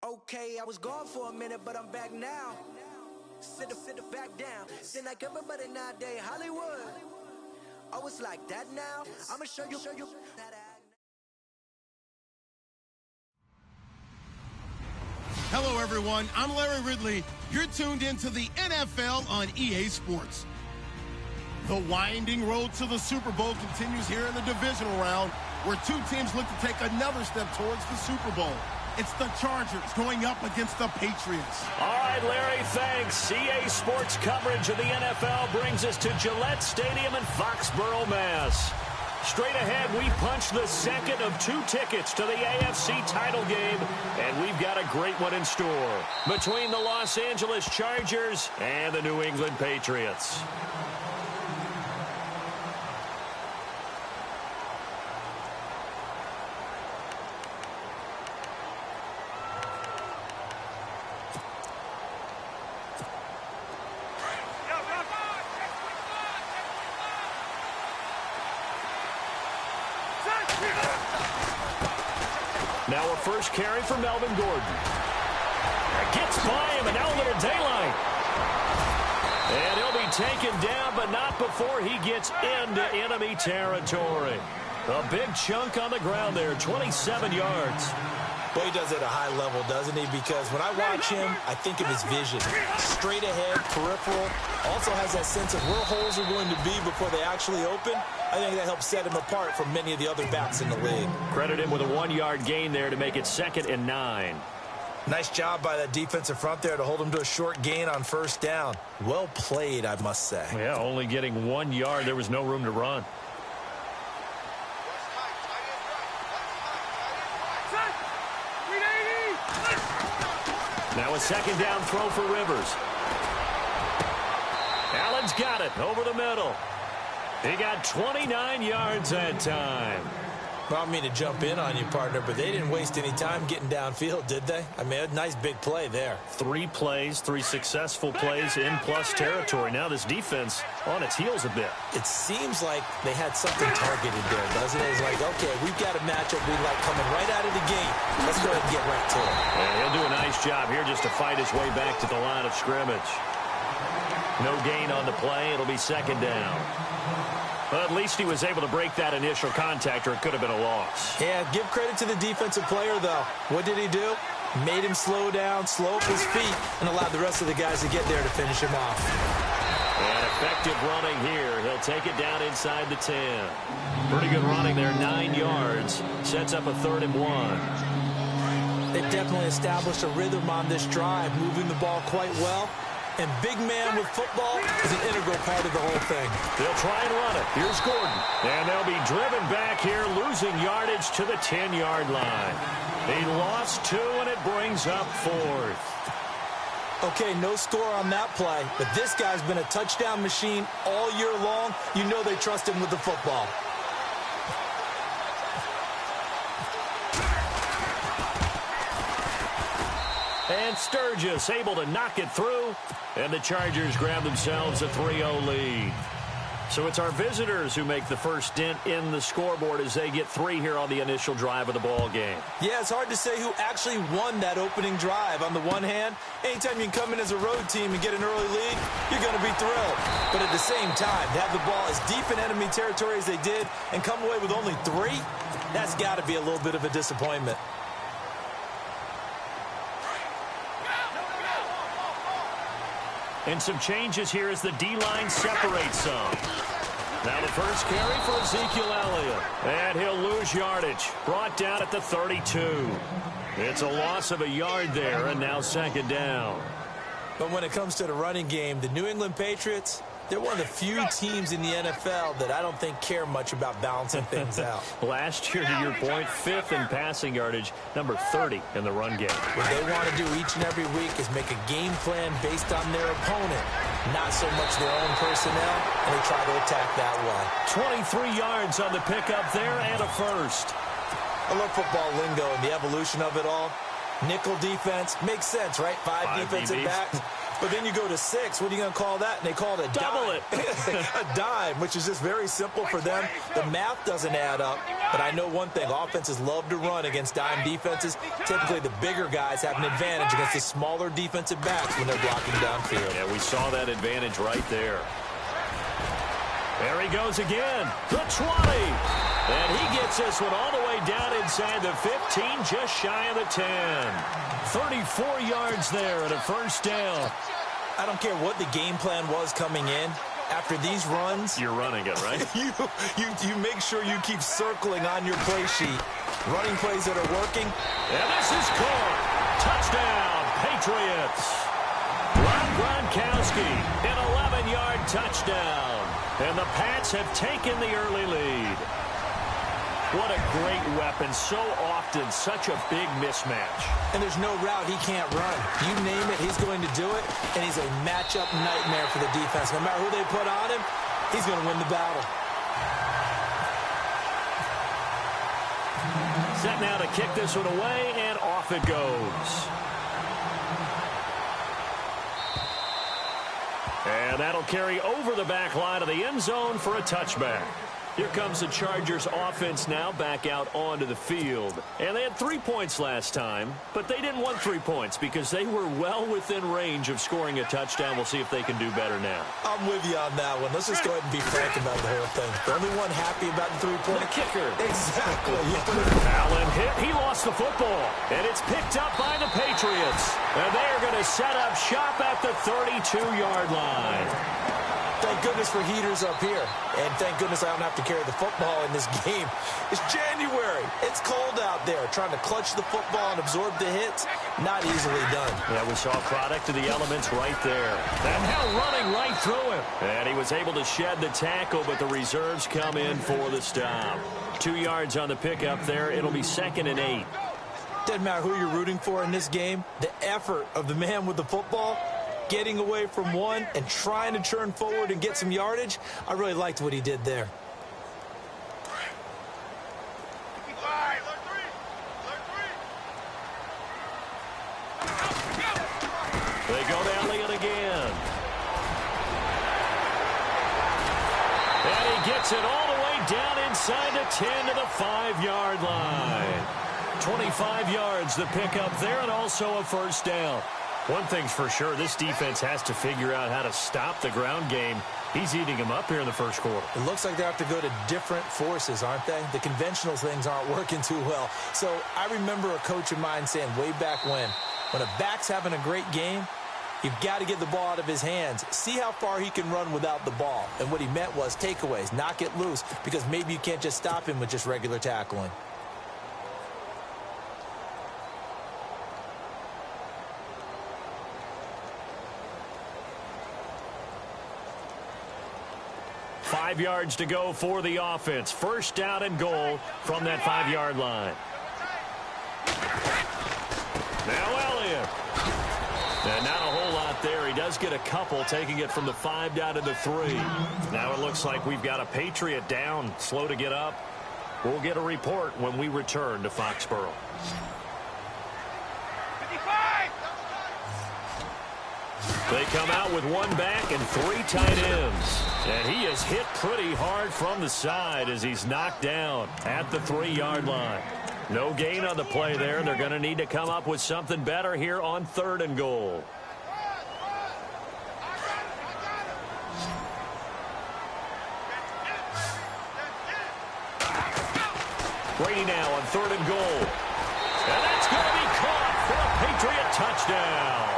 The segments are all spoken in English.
Okay, I was gone for a minute, but I'm back now. Sit back down. Then like everybody nowadays, Hollywood. Oh, it's like that now? I'ma show you that act. Hello, everyone. I'm Larry Ridley. You're tuned into the NFL on EA Sports. The winding road to the Super Bowl continues here in the divisional round, where two teams look to take another step towards the Super Bowl. It's the Chargers going up against the Patriots. All right, Larry, thanks. EA Sports coverage of the NFL brings us to Gillette Stadium in Foxborough, Mass. Straight ahead, we punch the second of two tickets to the AFC title game, and we've got a great one in store between the Los Angeles Chargers and the New England Patriots. Now a first carry for Melvin Gordon. Gets by him, and now a little daylight. And he'll be taken down, but not before he gets into enemy territory. A big chunk on the ground there, 27 yards. Well, he does it at a high level, doesn't he? Because when I watch him, I think of his vision. Straight ahead, peripheral. Also has that sense of where holes are going to be before they actually open. I think that helps set him apart from many of the other backs in the league. Credit him with a 1-yard gain there to make it 2nd and 9. Nice job by that defensive front there to hold him to a short gain on first down. Well played, I must say. Yeah, only getting 1 yard. There was no room to run. Now a 2nd down throw for Rivers. Allen's got it over the middle. He got 29 yards that time. Well, I don't mean to jump in on you, partner, but they didn't waste any time getting downfield, did they? I mean, a nice big play there. 3 plays, 3 successful plays in plus territory. Now this defense on its heels a bit. It seems like they had something targeted there, doesn't it? It's like, okay, we've got a matchup we like coming right out of the gate. Let's go ahead and get right to it. And he'll do a nice job here just to fight his way back to the line of scrimmage. No gain on the play. It'll be 2nd down. But at least he was able to break that initial contact, or it could have been a loss. Yeah, give credit to the defensive player, though. What did he do? Made him slow down, slow up his feet, and allowed the rest of the guys to get there to finish him off. And effective running here. He'll take it down inside the 10. Pretty good running there, 9 yards. Sets up a 3rd and 1. They've definitely established a rhythm on this drive, moving the ball quite well. And big man with football is an integral part of the whole thing. They'll try and run it. Here's Gordon. And they'll be driven back here, losing yardage to the 10-yard line. They lost 2, and it brings up 4th. Okay, no score on that play, but this guy's been a touchdown machine all year long. You know they trust him with the football. And Sturgis able to knock it through, and the Chargers grab themselves a 3-0 lead. So it's our visitors who make the first dent in the scoreboard as they get 3 here on the initial drive of the ball game. Yeah, it's hard to say who actually won that opening drive. On the one hand, anytime you can come in as a road team and get an early lead, you're going to be thrilled. But at the same time, to have the ball as deep in enemy territory as they did and come away with only 3, that's got to be a little bit of a disappointment. And some changes here as the D-line separates some. Now the first carry for Ezekiel Elliott. And he'll lose yardage. Brought down at the 32. It's a loss of a yard there, and now 2nd down. But when it comes to the running game, the New England Patriots, they're one of the few teams in the NFL that I don't think care much about balancing things out. Last year, to your point, 5th in passing yardage, number 30 in the run game. What they want to do each and every week is make a game plan based on their opponent, not so much their own personnel, and they try to attack that way. 23 yards on the pickup there and a first. I love football lingo and the evolution of it all. Nickel defense makes sense, right? 5 defensive DBs. backs. But then you go to 6. What are you going to call that? And they call it a double dime. it. A dime, which is just very simple for them. The math doesn't add up. But I know one thing. Offenses love to run against dime defenses. Typically, the bigger guys have an advantage against the smaller defensive backs when they're blocking downfield. Yeah, we saw that advantage right there. There he goes again. The 20. And he gets this one all the way down inside the 15, just shy of the 10. 34 yards there at a first down. I don't care what the game plan was coming in. After these runs, you're running it, right? you make sure you keep circling on your play sheet. Running plays that are working. And this is caught. Touchdown, Patriots. Rob Gronkowski, an 11-yard touchdown. And the Pats have taken the early lead. What a great weapon. So often, such a big mismatch. And there's no route he can't run. You name it, he's going to do it. And he's a matchup nightmare for the defense. No matter who they put on him, he's going to win the battle. Set now to kick this one away, and off it goes. And that'll carry over the back line of the end zone for a touchback. Here comes the Chargers offense now back out onto the field. And they had 3 points last time, but they didn't want 3 points because they were well within range of scoring a touchdown. We'll see if they can do better now. I'm with you on that one. Let's just go ahead and be frank about the whole thing. The only one happy about the 3-point. The kicker. Exactly. Allen hit. He lost the football. And it's picked up by the Patriots. And they are going to set up shop at the 32-yard line. Thank goodness for heaters up here. And thank goodness I don't have to carry the football in this game. It's January. It's cold out there. Trying to clutch the football and absorb the hits, not easily done. Yeah, we saw a product of the elements right there. And now running right through him. And he was able to shed the tackle, but the reserves come in for the stop. 2 yards on the pickup there. It'll be 2nd and 8. Doesn't matter who you're rooting for in this game. The effort of the man with the football, getting away from one and trying to turn forward and get some yardage, I really liked what he did there. They go to Elliott again. And he gets it all the way down inside the 10 to the 5-yard line. 25 yards the pickup there, and also a first down. One thing's for sure, this defense has to figure out how to stop the ground game. He's eating him up here in the first quarter. It looks like they have to go to different forces, aren't they? The conventional things aren't working too well. So I remember a coach of mine saying way back when a back's having a great game, you've got to get the ball out of his hands. See how far he can run without the ball. And what he meant was takeaways, knock it loose, because maybe you can't just stop him with just regular tackling. Five yards to go for the offense. First down and goal from that 5-yard line. Now Elliott. And not a whole lot there. He does get a couple, taking it from the 5 down to the 3. Now it looks like we've got a Patriot down, slow to get up. We'll get a report when we return to Foxborough. They come out with one back and 3 tight ends. And he is hit pretty hard from the side as he's knocked down at the 3-yard line. No gain on the play there. They're going to need to come up with something better here on 3rd and goal. Brady now on 3rd and goal. And that's going to be caught for a Patriot touchdown.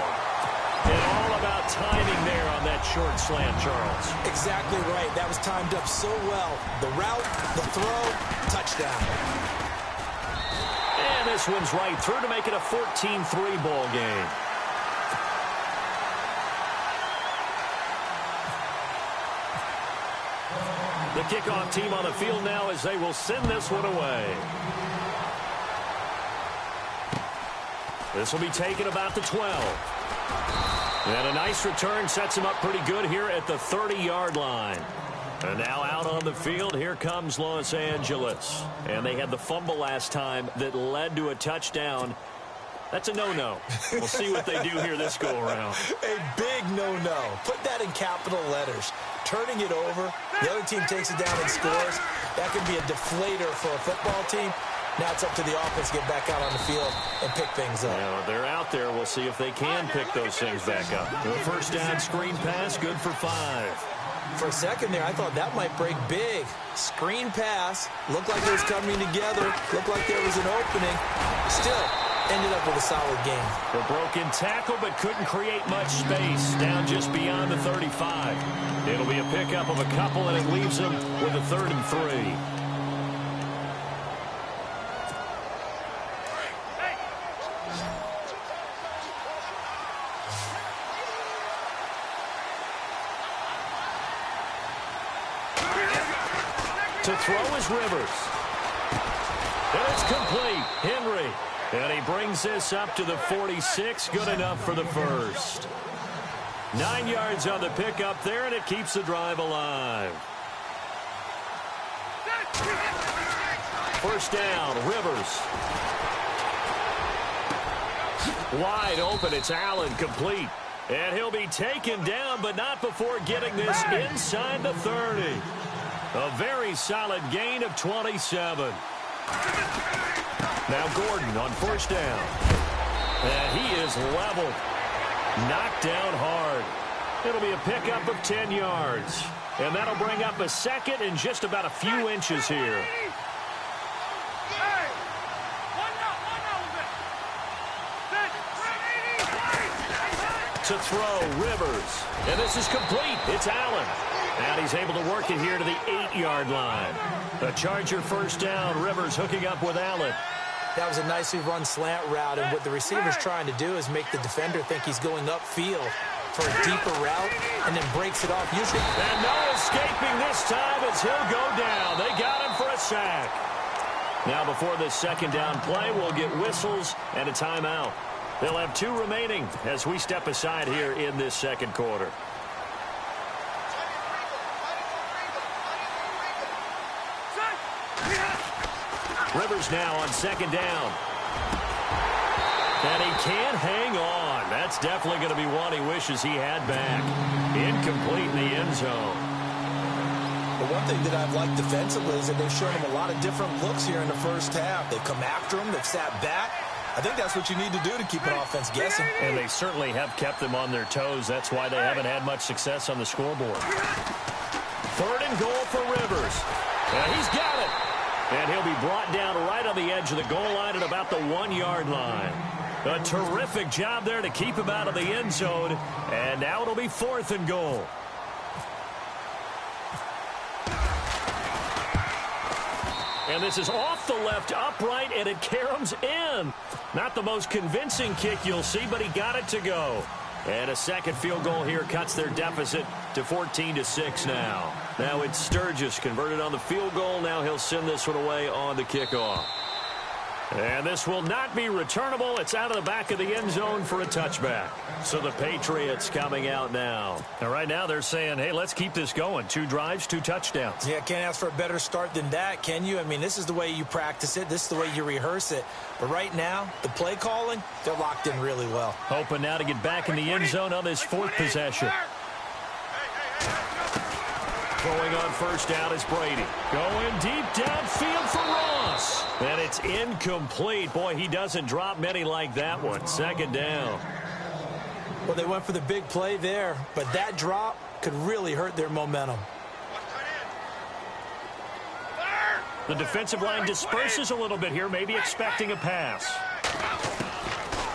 And all about timing there on that short slant, Charles. Exactly right. That was timed up so well. The route, the throw, touchdown. And this one's right through to make it a 14-3 ball game. The kickoff team on the field now as they will send this one away. This will be taken about the 12. And a nice return sets him up pretty good here at the 30-yard line. And now out on the field, here comes Los Angeles. And they had the fumble last time that led to a touchdown. That's a no-no. We'll see what they do here this go-around. A big no-no. Put that in capital letters. Turning it over, the other team takes it down and scores. That could be a deflator for a football team. Now it's up to the offense to get back out on the field and pick things up. Yeah, they're out there. We'll see if they can pick those things back up. The first down screen pass, good for 5. For a second there, I thought that might break big. Screen pass. Looked like it was coming together. Looked like there was an opening. Still, ended up with a solid game. The broken tackle, but couldn't create much space. Down just beyond the 35. It'll be a pickup of a couple, and it leaves them with a 3rd and 3. To throw is Rivers. And it's complete. Henry. And he brings this up to the 46. Good enough for the first. 9 yards on the pickup there, and it keeps the drive alive. First down, Rivers. Wide open, it's Allen, complete. And he'll be taken down, but not before getting this inside the 30. A very solid gain of 27. Now Gordon on first down. And he is leveled. Knocked down hard. It'll be a pickup of 10 yards. And that'll bring up a second and just about a few inches here. To throw, Rivers. And this is complete. It's Allen. And he's able to work it here to the 8-yard line. The Charger first down. Rivers hooking up with Allen. That was a nicely run slant route, and what the receiver's trying to do is make the defender think he's going upfield for a deeper route, and then breaks it off. Usually, and no escaping this time as he'll go down. They got him for a sack. Now before this second down play, we'll get whistles and a timeout. They'll have 2 remaining as we step aside here in this second quarter. Rivers now on second down. And he can't hang on. That's definitely going to be one he wishes he had back. Incomplete in the end zone. The one thing that I've liked defensively is that they've shown him a lot of different looks here in the first half. They've come after him. They've sat back. I think that's what you need to do to keep an offense guessing. And they certainly have kept them on their toes. That's why they haven't had much success on the scoreboard. 3rd and goal for Rivers. And he's got it. And he'll be brought down right on the edge of the goal line at about the 1-yard line. A terrific job there to keep him out of the end zone. And now it'll be 4th and goal. And this is off the left upright, and it caroms in. Not the most convincing kick you'll see, but he got it to go. And a second field goal here cuts their deficit to 14-6 now. Now it's Sturgis converted on the field goal. Now he'll send this one away on the kickoff. And this will not be returnable. It's out of the back of the end zone for a touchback. So the Patriots coming out now. And right now they're saying, hey, let's keep this going. 2 drives, 2 touchdowns. Yeah, can't ask for a better start than that, can you? I mean, this is the way you practice it. This is the way you rehearse it. But right now, the play calling, they're locked in really well. Hoping now to get back in the end zone on this 4th possession. Throwing on first down is Brady. Going deep downfield for Ross. And it's incomplete. Boy, he doesn't drop many like that one. Second down. Well, they went for the big play there, but that drop could really hurt their momentum. The defensive line disperses a little bit here, maybe expecting a pass.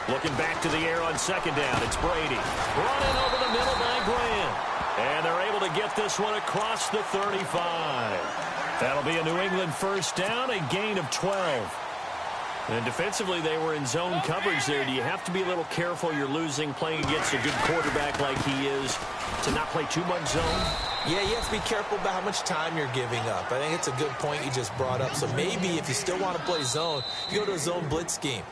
Looking back to the air on second down, it's Brady. Running over the middle by Graham. And they're able to get this one across the 35. That'll be a New England first down, a gain of 12. And defensively, they were in zone coverage there. Do you have to be a little careful? You're losing, playing against a good quarterback like he is, to not play too much zone? Yeah, you have to be careful about how much time you're giving up. I think it's a good point you just brought up. So maybe if you still want to play zone, you go to a zone blitz scheme.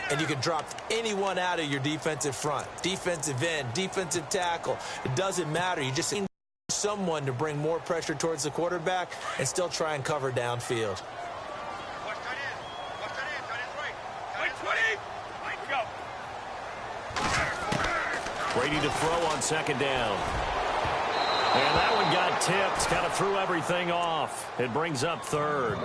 And you can drop anyone out of your defensive front. Defensive end, defensive tackle. It doesn't matter. You just need someone to bring more pressure towards the quarterback and still try and cover downfield. Brady to throw on second down. And that one got tipped, kind of threw everything off. It brings up third.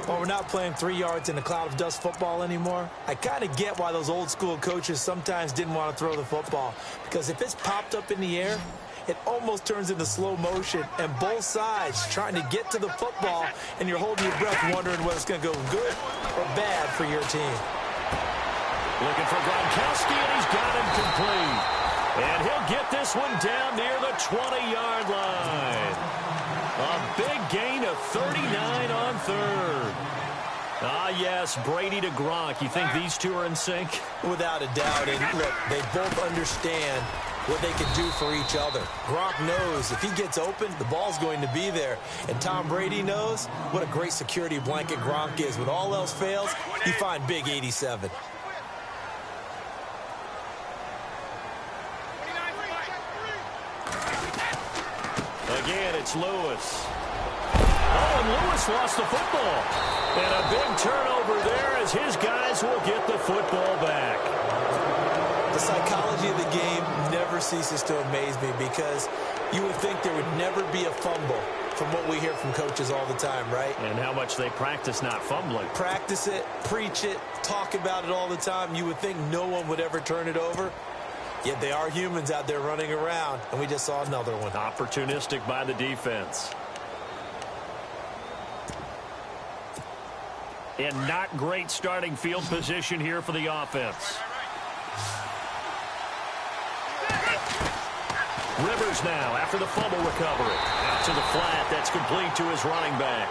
Well, we're not playing 3 yards in a cloud of dust football anymore. I kind of get why those old school coaches sometimes didn't want to throw the football. Because if it's popped up in the air, it almost turns into slow motion. And both sides trying to get to the football, and you're holding your breath wondering whether it's going to go good or bad for your team. Looking for Gronkowski, and he's got him complete. And he'll get this one down near the 20-yard line. A big gain of 39 on third. Ah, yes, Brady to Gronk. You think these two are in sync? Without a doubt. And look, they both understand what they can do for each other. Gronk knows if he gets open, the ball's going to be there. And Tom Brady knows what a great security blanket Gronk is. When all else fails, you find Big 87. Again, it's Lewis. Oh, and Lewis lost the football. And a big turnover there as his guys will get the football back. The psychology of the game never ceases to amaze me because you would think there would never be a fumble from what we hear from coaches all the time, right? And how much they practice not fumbling. Practice it, preach it, talk about it all the time. You would think no one would ever turn it over. Yet they are humans out there running around, and we just saw another one. Opportunistic by the defense. And not great starting field position here for the offense. Rivers now after the fumble recovery. Out to the flat. That's complete to his running back.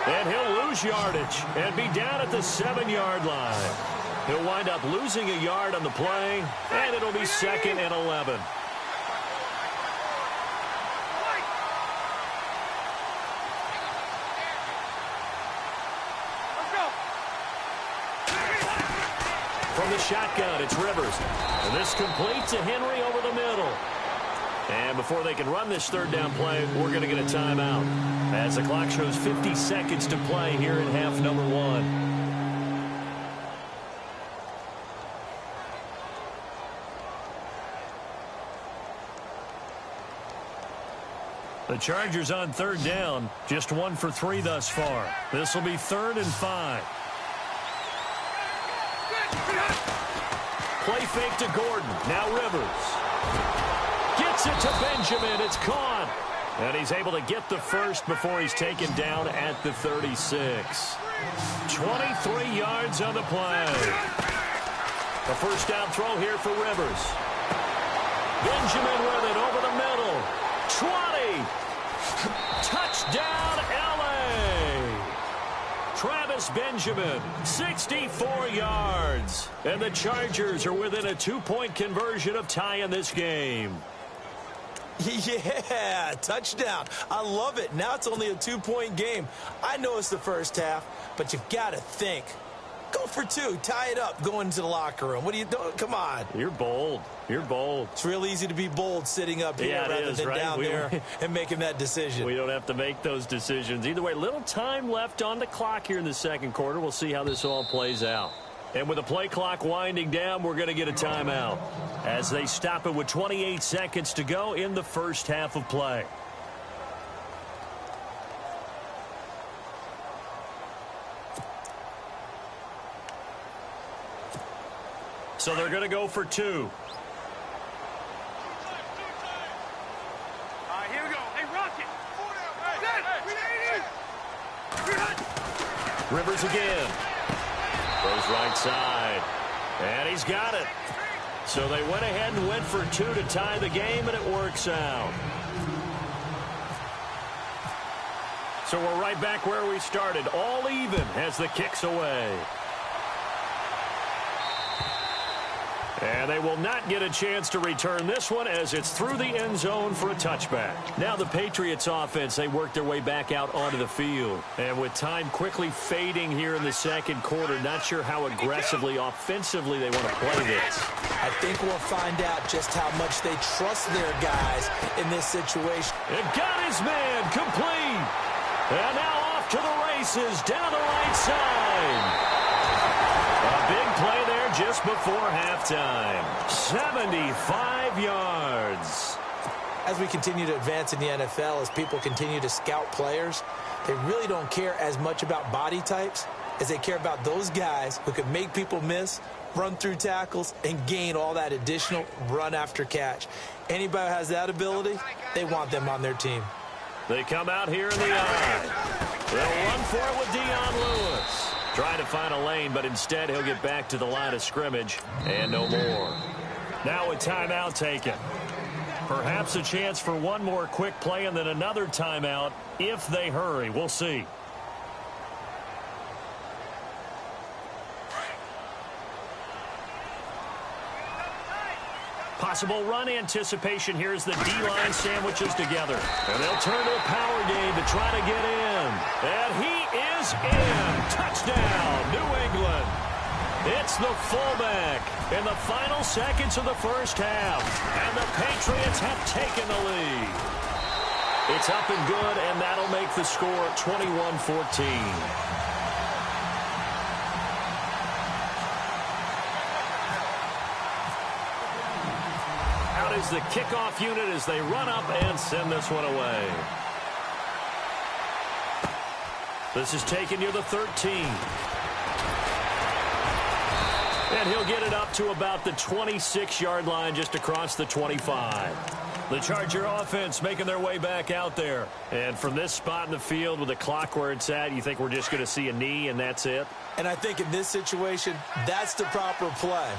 And he'll lose yardage and be down at the 7-yard line. He'll wind up losing a yard on the play, and it'll be 2nd and 11. From the shotgun, it's Rivers. And this completes to Henry over the middle. And before they can run this third down play, we're going to get a timeout. As the clock shows 50 seconds to play here in half number 1. The Chargers on third down, just 1 for 3 thus far. This will be 3rd and 5. Play fake to Gordon. Now Rivers. Gets it to Benjamin. It's caught. And he's able to get the first before he's taken down at the 36. 23 yards on the play. A first down throw here for Rivers. Benjamin with it over the middle. 20. Touchdown, L.A. Travis Benjamin, 64 yards. And the Chargers are within a 2-point conversion of tying this game. Yeah, touchdown. I love it. Now it's only a 2-point game. I know it's the first half, but you've got to think. Go for 2. Tie it up. Go into the locker room. What are you doing? Come on. You're bold. You're bold. It's real easy to be bold sitting up here rather than down there and making that decision. We don't have to make those decisions. Either way, little time left on the clock here in the second quarter. We'll see how this all plays out. And with the play clock winding down, we're going to get a timeout as they stop it with 28 seconds to go in the first half of play. So they're going to go for 2. Here we go. Hey, Rocket. Rivers again. Goes right side. And he's got it. So they went ahead and went for 2 to tie the game, and it works out. So we're right back where we started. All even as the kick's away. And they will not get a chance to return this one as it's through the end zone for a touchback. Now the Patriots offense, they work their way back out onto the field. And with time quickly fading here in the second quarter, not sure how aggressively, offensively they want to play this. I think we'll find out just how much they trust their guys in this situation. It got his man complete. And now off to the races down the right side. A big play there just before halftime. 75 yards. As we continue to advance in the NFL, as people continue to scout players, they really don't care as much about body types as they care about those guys who can make people miss, run through tackles, and gain all that additional run after catch. Anybody who has that ability, they want them on their team. They come out here in the eye. They'll run for it with Dion Lewis. Trying to find a lane, but instead he'll get back to the line of scrimmage and no more. Now a timeout taken. Perhaps a chance for one more quick play and then another timeout if they hurry. We'll see. Possible run anticipation here as the D-line sandwiches together. And they'll turn to a power game to try to get in. And he is in. Touchdown, New England. It's the fullback in the final seconds of the first half. And the Patriots have taken the lead. It's up and good, and that'll make the score 21-14. Is the kickoff unit as they run up and send this one away. This is taken near the 13. And he'll get it up to about the 26-yard line just across the 25. The Charger offense making their way back out there. And from this spot in the field with the clock where it's at, you think we're just going to see a knee and that's it? And I think in this situation, that's the proper play.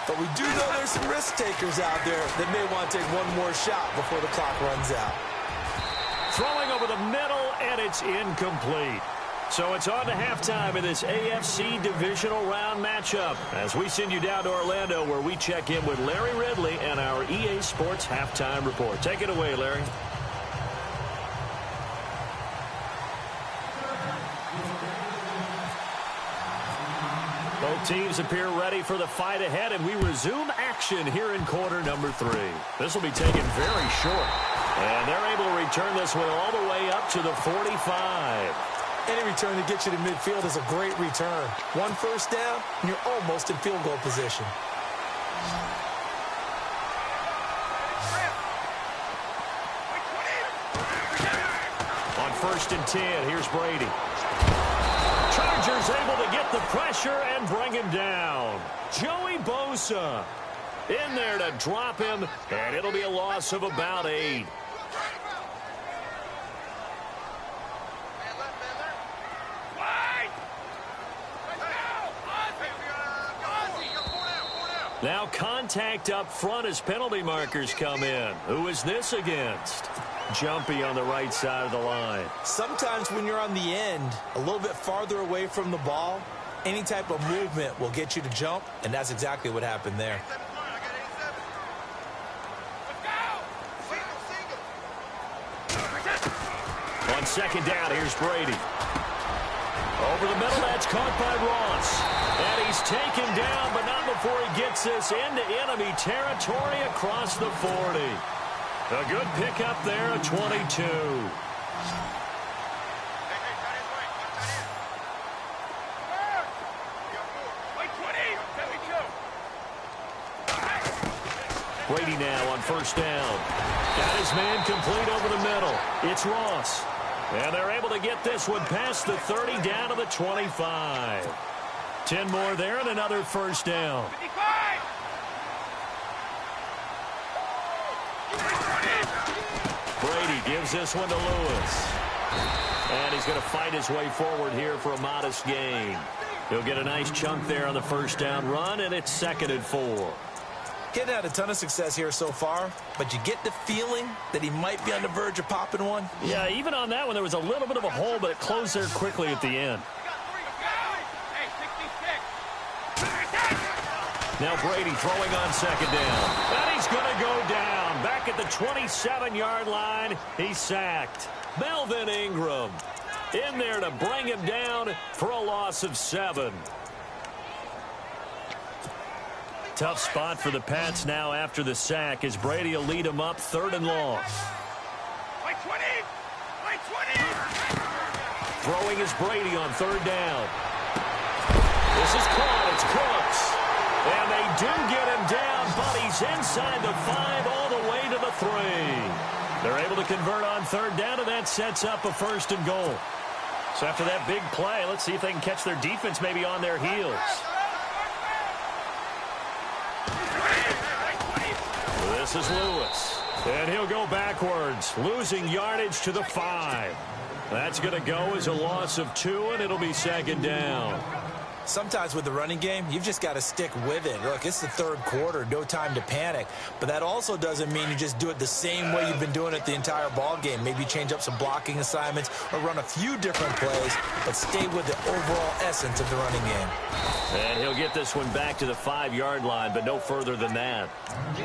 But we do know there's some risk takers out there that may want to take one more shot before the clock runs out. Throwing over the middle, and it's incomplete. So it's on to halftime in this AFC divisional round matchup as we send you down to Orlando where we check in with Larry Ridley and our EA Sports halftime report. Take it away, Larry. Both teams appear ready for the fight ahead, and we resume action here in quarter number 3. This will be taken very short, and they're able to return this one all the way up to the 45. Any return that gets you to midfield is a great return. One first down, and you're almost in field goal position. On 1st and 10, here's Brady. Chargers able to get the pressure and bring him down. Joey Bosa in there to drop him, and it'll be a loss of about 8. Now contact up front as penalty markers come in. Who is this against? Jumpy on the right side of the line. Sometimes when you're on the end, a little bit farther away from the ball, any type of movement will get you to jump, and that's exactly what happened there. On 2nd down, here's Brady. Over the middle, that's caught by Ross. And he's taken down, but not before he gets this into enemy territory across the 40. A good pickup there at 22. Brady now on 1st down. Got his man complete over the middle. It's Ross. And they're able to get this one past the 30 down to the 25. 10 more there and another 1st down. Brady gives this one to Lewis. And he's going to fight his way forward here for a modest gain. He'll get a nice chunk there on the 1st down run, and it's 2nd and 4. Getting had a ton of success here so far, but you get the feeling that he might be on the verge of popping one. Yeah, even on that one, there was a little bit of a hole, but it closed there quickly at the end. Now Brady throwing on 2nd down. And he's going to go down. Back at the 27-yard line, he's sacked. Melvin Ingram in there to bring him down for a loss of 7. Tough spot for the Pats now after the sack as Brady will lead him up 3rd and long. Throwing is Brady on 3rd down. This is caught. It's Cooks. And they do get him down, but he's inside the 5 all the way to the 3. They're able to convert on third down, and that sets up a 1st and goal. So after that big play, let's see if they can catch their defense maybe on their heels. This is Lewis. And he'll go backwards, losing yardage to the 5. That's going to go as a loss of 2, and it'll be 2nd down. Sometimes with the running game, you've just got to stick with it. Look, it's the 3rd quarter, no time to panic. But that also doesn't mean you just do it the same way you've been doing it the entire ball game. Maybe change up some blocking assignments or run a few different plays, but stay with the overall essence of the running game. And he'll get this one back to the 5-yard line, but no further than that.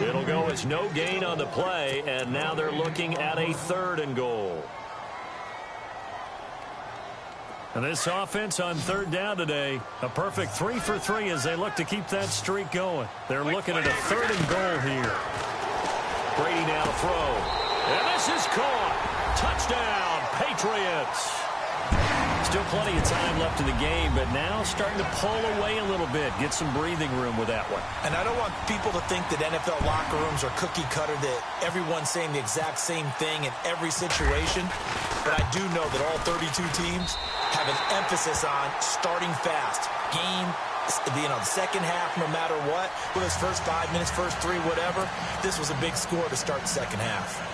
It'll go as no gain on the play, and now they're looking at a 3rd and goal. And this offense on third down today, a perfect 3 for 3 as they look to keep that streak going. They're looking at a 3rd and goal here. Brady now to throw. And this is caught. Touchdown, Patriots. Still plenty of time left in the game, but now starting to pull away a little bit. Get some breathing room with that one. And I don't want people to think that NFL locker rooms are cookie cutter, that everyone's saying the exact same thing in every situation. But I do know that all 32 teams have an emphasis on starting fast. Game, the second half, no matter what. Whether it's first 5 minutes, first 3, whatever. This was a big score to start the second half.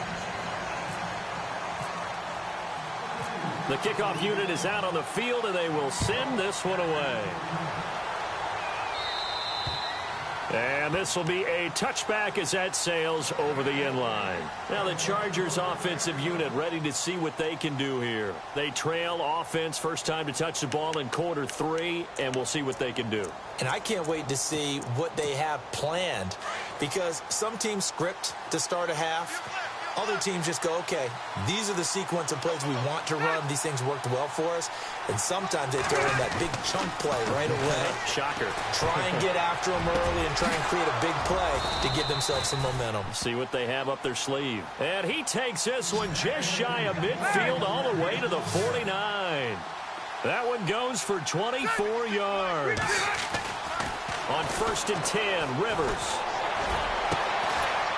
The kickoff unit is out on the field, and they will send this one away. And this will be a touchback as that sails over the end line. Now the Chargers offensive unit ready to see what they can do here. They trail offense, first time to touch the ball in quarter 3, and we'll see what they can do. And I can't wait to see what they have planned, because some teams script to start a half. Other teams just go, okay, these are the sequence of plays we want to run. These things worked well for us. And sometimes they throw in that big chunk play right away. Shocker. Try and get after them early and try and create a big play to give themselves some momentum. See what they have up their sleeve. And he takes this one just shy of midfield all the way to the 49. That one goes for 24 yards. On 1st and 10, Rivers.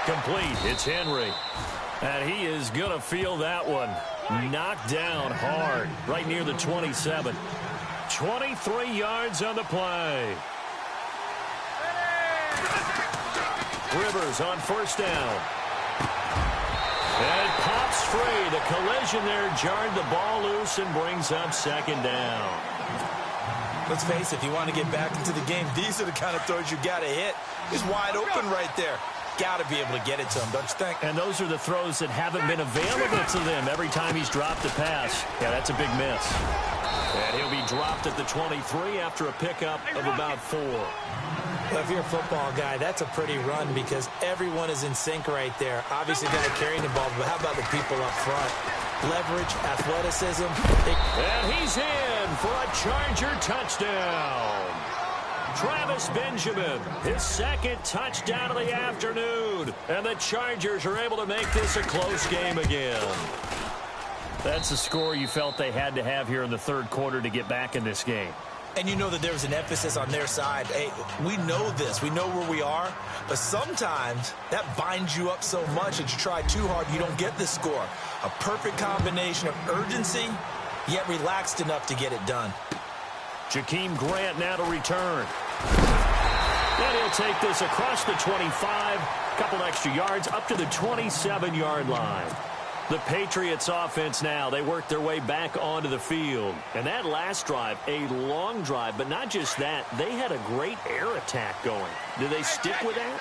Complete. It's Henry. And he is going to feel that one. Knocked down hard, right near the 27. 23 yards on the play. Rivers on 1st down. And it pops free. The collision there jarred the ball loose and brings up 2nd down. Let's face it, if you want to get back into the game, these are the kind of throws you got to hit. He's wide open right there. Got to be able to get it to him, don't you think? And those are the throws that haven't been available to them every time he's dropped a pass. Yeah, that's a big miss. And he'll be dropped at the 23 after a pickup of about 4. Well, if you're a football guy, that's a pretty run because everyone is in sync right there. Obviously, they're carrying the ball, but how about the people up front? Leverage, athleticism. And he's in for a Charger touchdown. Travis Benjamin, his 2nd touchdown of the afternoon. And the Chargers are able to make this a close game again. That's the score you felt they had to have here in the 3rd quarter to get back in this game. And you know that there was an emphasis on their side. Hey, we know this. We know where we are. But sometimes that binds you up so much that you try too hard, you don't get the score. A perfect combination of urgency, yet relaxed enough to get it done. Jakeem Grant now to return. And he'll take this across the 25, couple extra yards, up to the 27-yard line. The Patriots offense now, they work their way back onto the field. And that last drive, a long drive, but not just that, they had a great air attack going. Do they stick with that?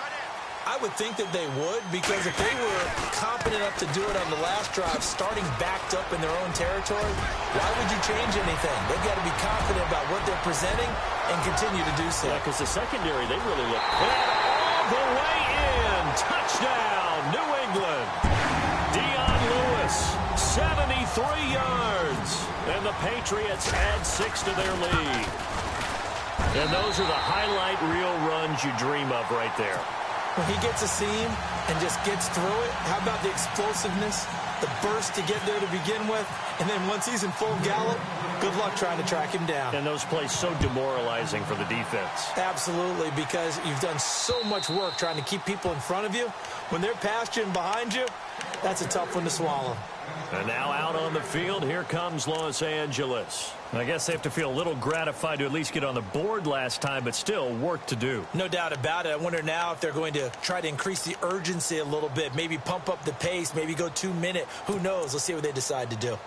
I would think that they would, because if they were competent enough to do it on the last drive, starting backed up in their own territory, why would you change anything? They've got to be confident about what they're presenting and continue to do so. Yeah, because the secondary, they really look. And all the way in. Touchdown, New England. Dion Lewis, 73 yards. And the Patriots add 6 to their lead. And those are the highlight reel runs you dream of right there. When he gets a seam and just gets through it, how about the explosiveness, the burst to get there to begin with, and then once he's in full gallop, Good luck trying to track him down. And those plays so demoralizing for the defense. Absolutely, because you've done so much work trying to keep people in front of you. When they're past you and behind you, that's a tough one to swallow. And now out on the field, here comes Los Angeles. I guess they have to feel a little gratified to at least get on the board last time, but still work to do. No doubt about it. I wonder now if they're going to try to increase the urgency a little bit, maybe pump up the pace, maybe go 2-minute. Who knows? Let's see what they decide to do.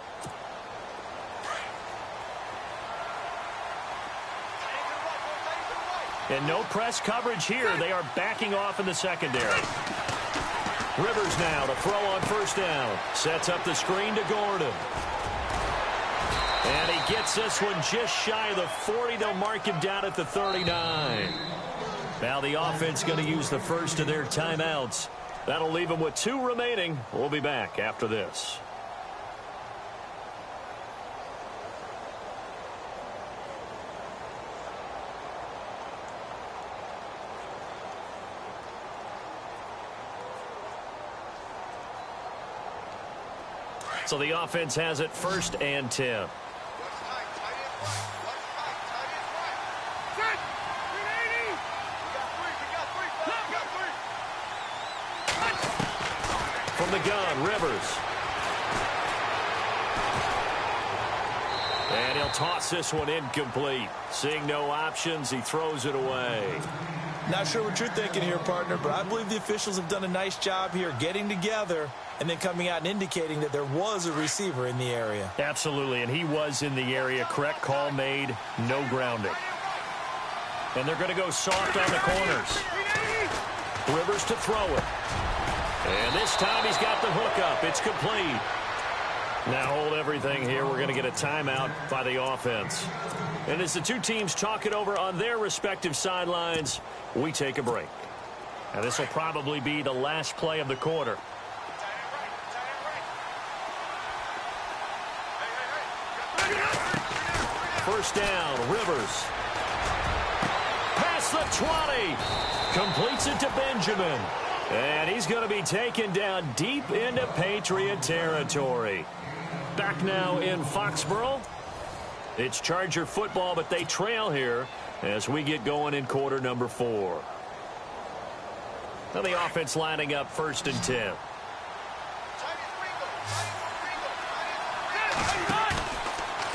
And no press coverage here. They are backing off in the secondary. Rivers now to throw on first down. Sets up the screen to Gordon. And he gets this one just shy of the 40. They'll mark him down at the 39. Now the offense going to use the first of their timeouts. That'll leave them with 2 remaining. We'll be back after this. So the offense has it 1st and 10. From the gun, Rivers. And he'll toss this one incomplete. Seeing no options, he throws it away. Not sure what you're thinking here, partner, but I believe the officials have done a nice job here getting together and then coming out and indicating that there was a receiver in the area. Absolutely, and he was in the area. Correct call made, no grounding. And they're going to go soft on the corners. Rivers to throw it. And this time he's got the hook up. It's complete. Now hold everything here. We're going to get a timeout by the offense. And as the two teams talk it over on their respective sidelines, we take a break. Now this will probably be the last play of the quarter. First down, Rivers. Past the 20. Completes it to Benjamin. And he's going to be taken down deep into Patriot territory. Back now in Foxborough. It's Charger football, but they trail here as we get going in quarter number 4. Now the offense lining up 1st and 10.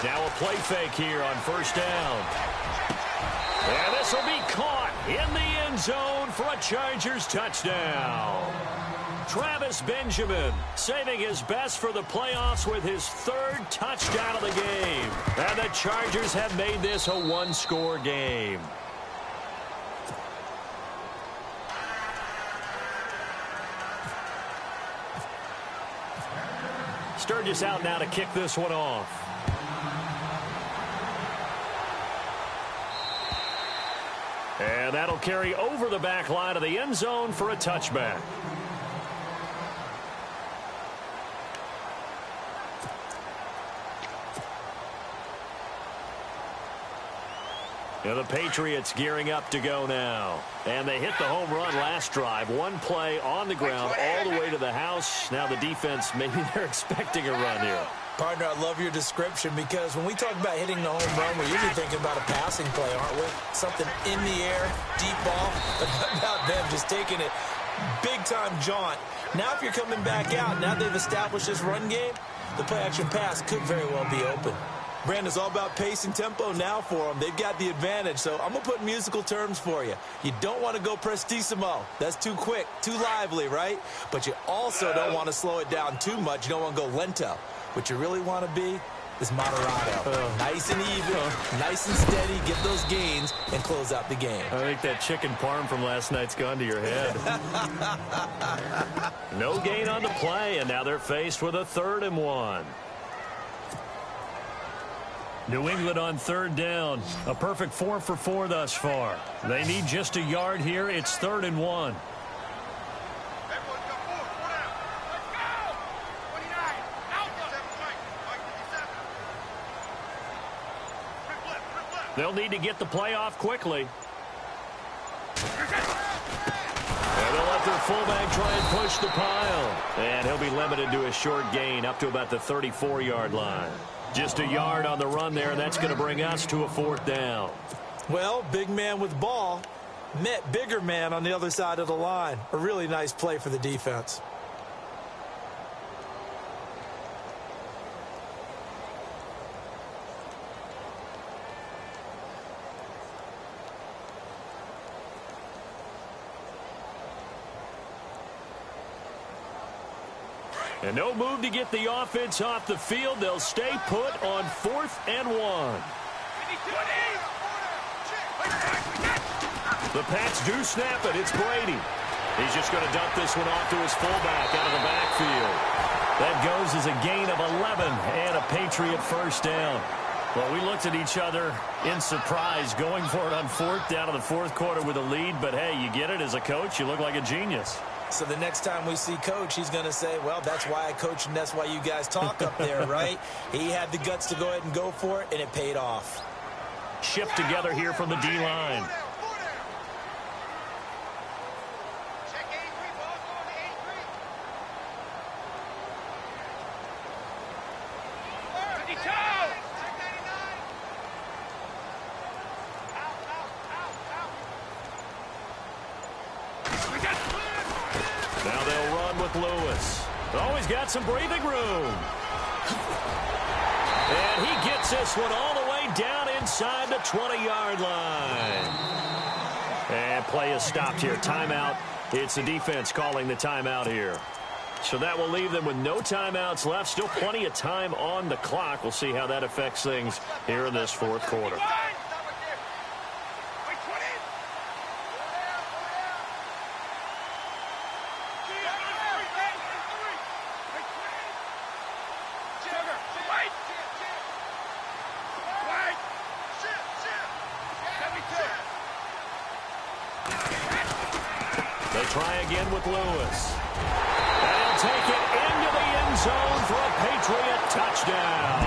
Now a play fake here on first down. And this will be caught in the end zone for a Chargers touchdown. Travis Benjamin saving his best for the playoffs with his 3rd touchdown of the game. And the Chargers have made this a 1-score game. Sturgis out now to kick this one off. And that'll carry over the back line of the end zone for a touchback. And the Patriots gearing up to go now. And they hit the home run last drive. One play on the ground all the way to the house. Now the defense, maybe they're expecting a run here. Partner, I love your description because when we talk about hitting the home run, we're usually thinking about a passing play, aren't we? Something in the air, deep ball. But how about them just taking it big-time jaunt? Now if you're coming back out, now they've established this run game, the play-action pass could very well be open. Brandon's all about pace and tempo now for them. They've got the advantage, so I'm going to put musical terms for you. You don't want to go prestissimo. That's too quick, too lively, right? But you also don't want to slow it down too much. You don't want to go lento. What you really want to be is moderato. Nice and even, nice and steady, get those gains, and close out the game. I think that chicken parm from last night's gone to your head. No gain on the play, and now they're faced with a 3rd and 1. New England on 3rd down. A perfect 4 for 4 thus far. They need just a yard here. It's 3rd and 1. They'll need to get the play off quickly. And they'll let their fullback try and push the pile. And he'll be limited to a short gain up to about the 34-yard line. Just a yard on the run there, and that's going to bring us to a 4th down. Well, big man with ball met bigger man on the other side of the line. A really nice play for the defense. And no move to get the offense off the field. They'll stay put on 4th and 1. The Pats do snap it. It's Brady. He's just going to dump this one off to his fullback out of the backfield. That goes as a gain of 11 and a Patriot 1st down. Well, we looked at each other in surprise going for it on 4th down in the 4th quarter with a lead. But, hey, you get it as a coach. You look like a genius. So the next time we see Coach, he's going to say, well, that's why I coach and that's why you guys talk up there, right? He had the guts to go ahead and go for it, and it paid off. Shift together here from the D-line. Now they'll run with Lewis. Always got some breathing room. And he gets this one all the way down inside the 20-yard line. And play is stopped here. Timeout. It's the defense calling the timeout here. So that will leave them with no timeouts left. Still plenty of time on the clock. We'll see how that affects things here in this 4th quarter. They try again with Lewis. And he'll take it into the end zone for a Patriot touchdown.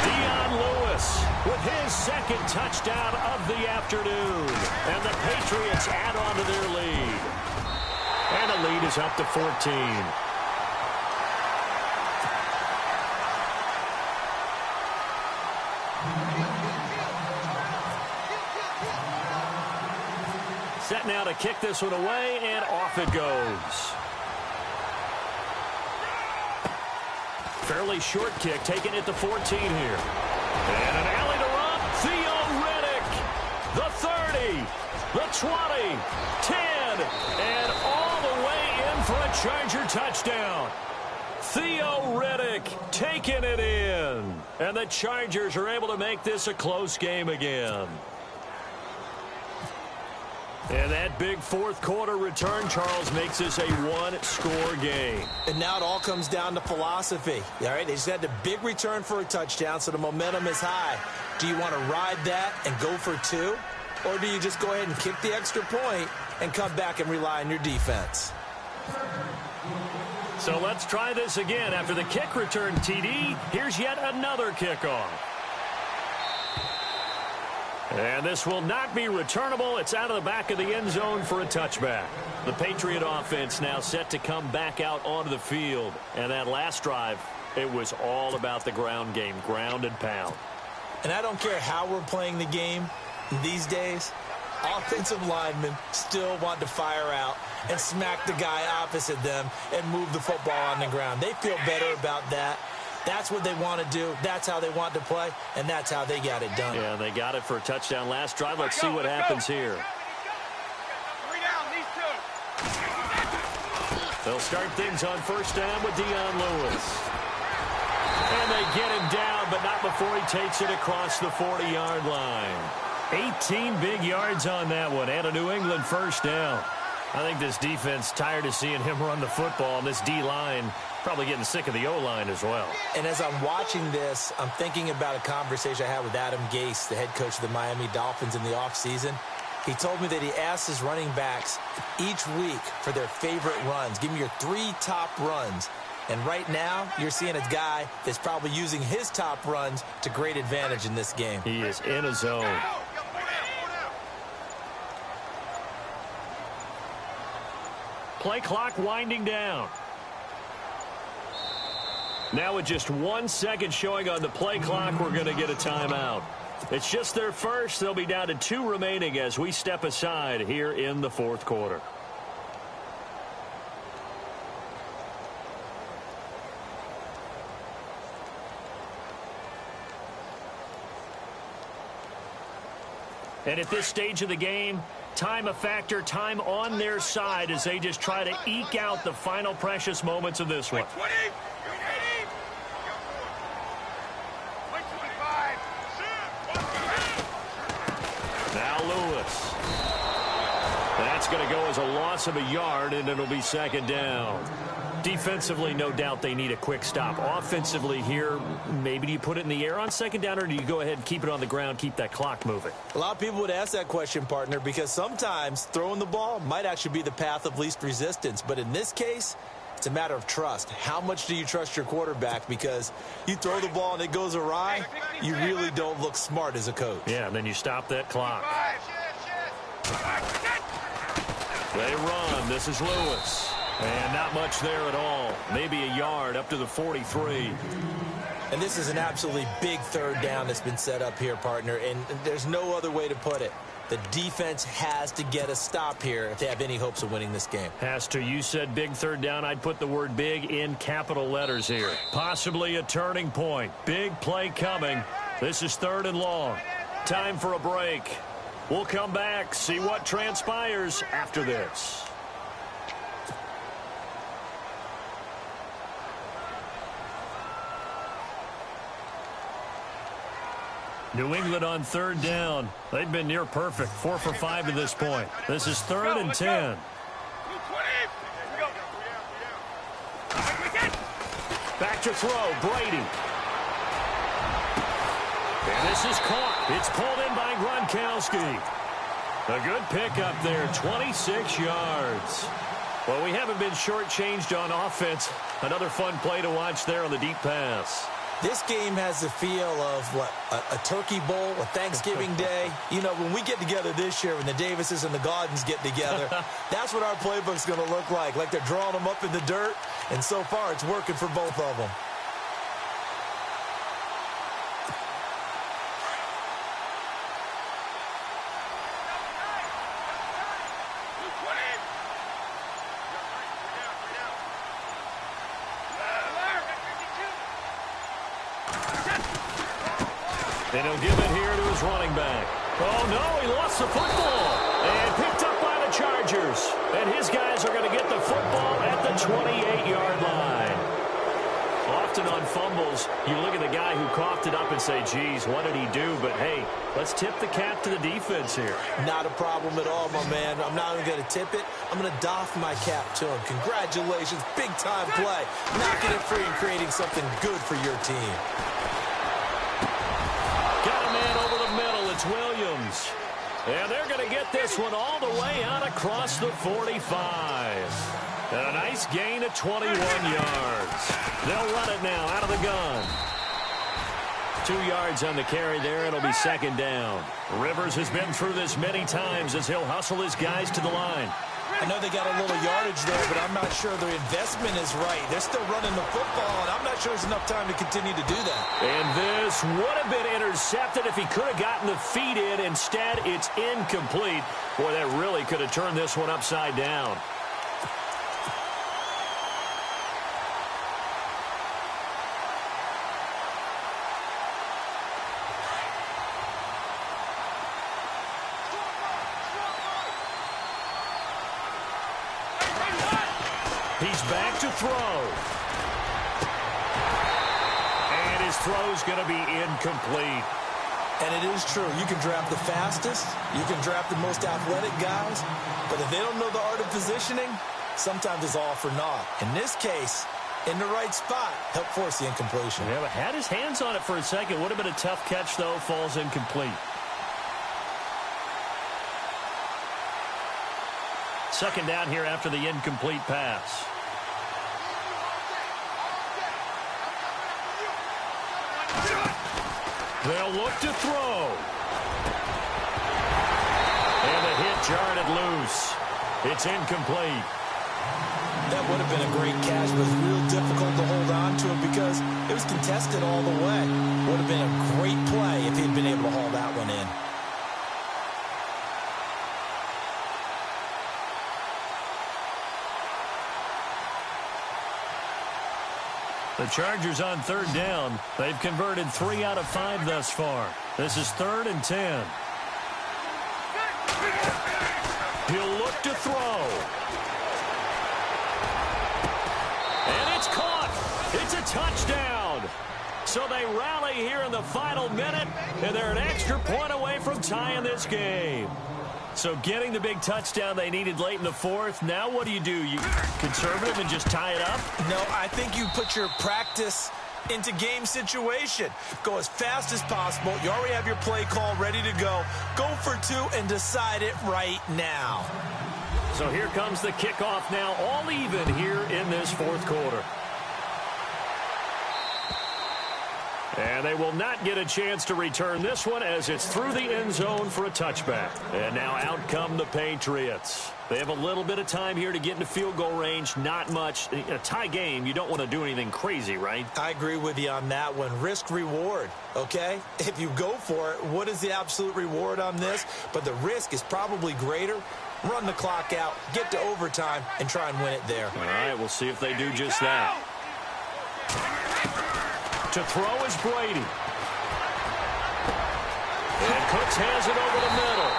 Dion Lewis with his 2nd touchdown of the afternoon. And the Patriots add on to their lead. And the lead is up to 14. Set now to kick this one away, and off it goes. Fairly short kick, taking it to 14 here. And an alley to run. Theo Riddick. The 30, the 20, 10, and all the way in for a Charger touchdown. Theo Riddick taking it in. And the Chargers are able to make this a close game again. And that big 4th quarter return, Charles, makes this a 1-score game. And now it all comes down to philosophy. All right, they just had a big return for a touchdown, so the momentum is high. Do you want to ride that and go for 2? Or do you just go ahead and kick the extra point and come back and rely on your defense? So let's try this again. After the kick return TD, here's yet another kickoff. And this will not be returnable. It's out of the back of the end zone for a touchback. The Patriot offense now set to come back out onto the field. And that last drive, it was all about the ground game, ground and pound. And I don't care how we're playing the game these days, offensive linemen still want to fire out and smack the guy opposite them and move the football on the ground. They feel better about that. That's what they want to do. That's how they want to play, and that's how they got it done. Yeah, they got it for a touchdown last drive. Let's see what happens here. They'll start things on 1st down with Dion Lewis. And they get him down, but not before he takes it across the 40-yard line. 18 big yards on that one, and a New England 1st down. I think this defense tired of seeing him run the football, and this D-line probably getting sick of the O-line as well. And as I'm watching this, I'm thinking about a conversation I had with Adam Gase, the head coach of the Miami Dolphins in the offseason. He told me that he asked his running backs each week for their favorite runs. Give me your 3 top runs. And right now, you're seeing a guy that's probably using his top runs to great advantage in this game. He is in a zone. Play clock winding down. Now with just 1 second showing on the play clock, we're going to get a timeout. It's just their first. They'll be down to 2 remaining as we step aside here in the fourth quarter. And at this stage of the game, time a factor, time on their side as they just try to eke out the final precious moments of this one. Now Lewis. That's going to go as a loss of a yard, and it'll be second down. Defensively, no doubt they need a quick stop. Offensively here, maybe do you put it in the air on second down, or do you go ahead and keep it on the ground, keep that clock moving? A lot of people would ask that question, partner, because sometimes throwing the ball might actually be the path of least resistance. But in this case, it's a matter of trust. How much do you trust your quarterback? Because you throw the ball and it goes awry, you really don't look smart as a coach. Yeah, and then you stop that clock. They run. This is Lewis. And not much there at all. Maybe a yard up to the 43. And this is an absolutely big third down that's been set up here, partner. And there's no other way to put it. The defense has to get a stop here if they have any hopes of winning this game. Has to. You said big third down. I'd put the word big in capital letters here. Possibly a turning point. Big play coming. This is 3rd and long. Time for a break. We'll come back, see what transpires after this. New England on 3rd down. They've been near perfect. 4 for 5 to this point. This is 3rd and 10. Back to throw. Brady. And this is caught. It's pulled in by Gronkowski. A good pickup there. 26 yards. Well, we haven't been shortchanged on offense. Another fun play to watch there on the deep pass. This game has the feel of, what, a turkey bowl, a Thanksgiving day. You know, when we get together this year, when the Davises and the Gaudens get together, that's what our playbook's going to look like they're drawing them up in the dirt, and so far it's working for both of them. And he'll give it here to his running back. Oh, no, he lost the football. And picked up by the Chargers. And his guys are going to get the football at the 28-yard line. Often on fumbles, you look at the guy who coughed it up and say, geez, what did he do? But, hey, let's tip the cap to the defense here. Not a problem at all, my man. I'm not even going to tip it. I'm going to doff my cap to him. Congratulations. Big-time play. Knocking it free and creating something good for your team. It's Williams. And they're going to get this one all the way out across the 45. And a nice gain of 21 yards. They'll run it now out of the gun. 2 yards on the carry there. It'll be second down. Rivers has been through this many times as he'll hustle his guys to the line. I know they got a little yardage there, but I'm not sure their investment is right. They're still running the football, and I'm not sure there's enough time to continue to do that. And this would have been intercepted if he could have gotten the feet in. Instead, it's incomplete. Boy, that really could have turned this one upside down. He's back to throw. And his throw's going to be incomplete. And it is true. You can draft the fastest. You can draft the most athletic guys. But if they don't know the art of positioning, sometimes it's all for naught. In this case, in the right spot, help force the incompletion. Yeah, but had his hands on it for a second. Would have been a tough catch, though. Falls incomplete. Second down here after the incomplete pass. They'll look to throw. And the hit jarred it loose. It's incomplete. That would have been a great catch, but it was real difficult to hold on to it because it was contested all the way. Would have been a great play if he'd been able to haul that one in. The Chargers on third down. They've converted 3 out of 5 thus far. This is 3rd and 10. He'll look to throw. And it's caught. It's a touchdown. So they rally here in the final minute, and they're an extra point away from tying this game. So getting the big touchdown they needed late in the 4th. Now what do? You conservative and just tie it up? No, I think you put your practice into game situation. Go as fast as possible. You already have your play call ready to go. Go for 2 and decide it right now. So here comes the kickoff now, all even here in this 4th quarter. And they will not get a chance to return this one as it's through the end zone for a touchback. And now out come the Patriots. They have a little bit of time here to get into field goal range. Not much. In a tie game, you don't want to do anything crazy, right? I agree with you on that one. Risk reward, okay? If you go for it, what is the absolute reward on this? But the risk is probably greater. Run the clock out, get to overtime, and try and win it there. All right, we'll see if they do just that. To throw is Brady. And Cooks has it over the middle.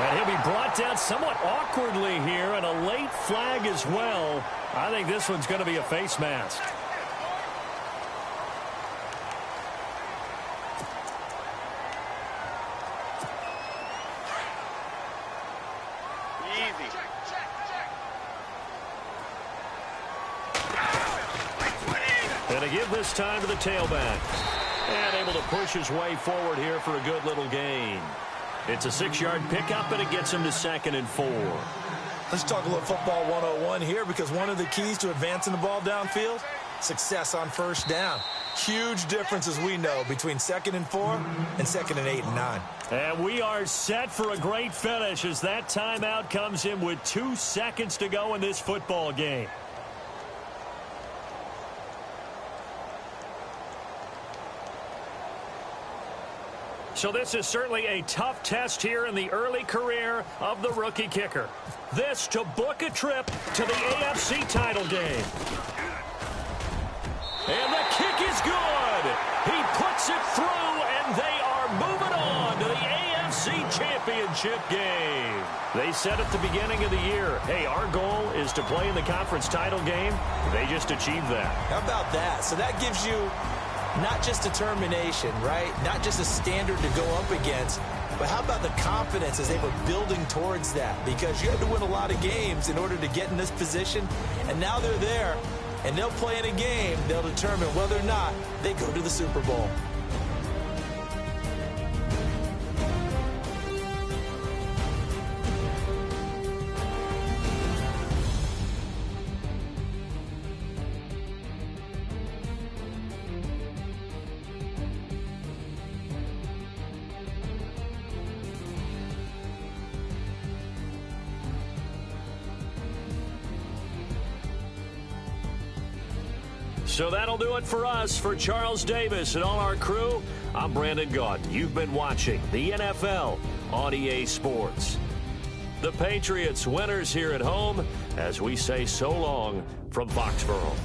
And he'll be brought down somewhat awkwardly here, and a late flag as well. I think this one's going to be a face mask. And to give this time to the tailback. And able to push his way forward here for a good little gain. It's a 6-yard pickup, and it gets him to 2nd and 4. Let's talk a little football 101 here, because one of the keys to advancing the ball downfield, success on first down. Huge difference, as we know, between 2nd and 4 and 2nd and 8 and 9. And we are set for a great finish as that timeout comes in with 2 seconds to go in this football game. So this is certainly a tough test here in the early career of the rookie kicker. This to book a trip to the AFC title game. And the kick is good. He puts it through, and they are moving on to the AFC Championship game. They said at the beginning of the year, hey, our goal is to play in the conference title game. They just achieved that. How about that? So that gives you not just determination, right? Not just a standard to go up against, but how about the confidence as they were building towards that? Because you had to win a lot of games in order to get in this position, and now they're there, and they'll play in a game. They'll determine whether or not they go to the Super Bowl. So that'll do it for us. For Charles Davis and all our crew, I'm Brandon Gaudin. You've been watching the NFL on EA Sports. The Patriots winners here at home as we say so long from Foxborough.